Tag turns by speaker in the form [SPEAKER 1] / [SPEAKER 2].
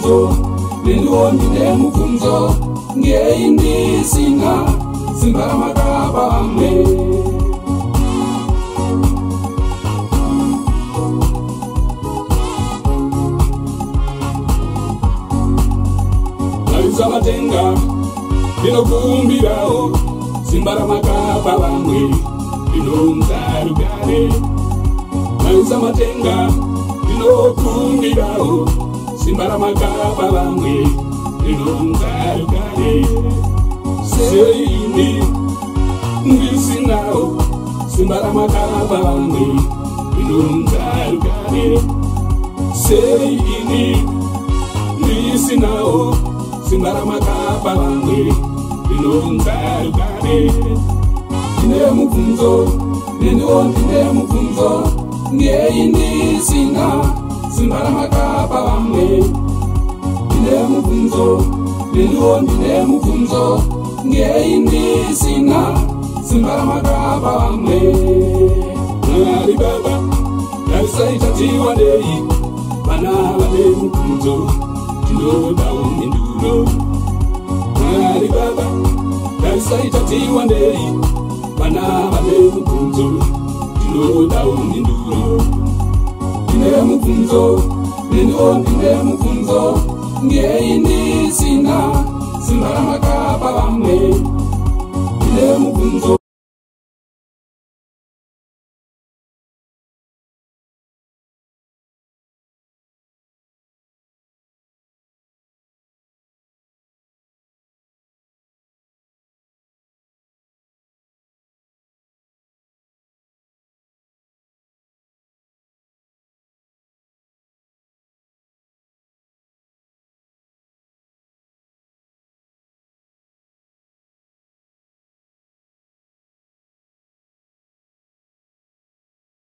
[SPEAKER 1] mubvunzo nendiwo ndine mubvunzo ngei ndisina simba ramakapa vamwe. Marisa matenga ndinokumbirawo simba ramakapa vamwe ndinonza rugare. Marisa matenga ndinokumbirawo simba ramakapa vamwe ndinonza rugare. Seini ndisinawo simba ramakapa vamwe ndinonza rugare. Seini ndisinawo simba ramakapa vamwe ndinonza rugare. Ndine mubvunzo nendiwo ndine mubvunzo ngei ndisina simba ramakapa vamwe. Ndine mubvunzo nendiwo ndine mubvunzo ngei ndisina simba ramakapa vamwe. Mwari Baba darisaitatiwa ndei vana vane mubvunzo tinodawo minduro. Mwari Baba darisaitatiwa ndei vana vane mubvunzo tinodawo minduro. Ndine mubvunzo nendiwo ndine mubvunzo ngei ndisina simba ramakapa vamwe. Ndine mubvunzo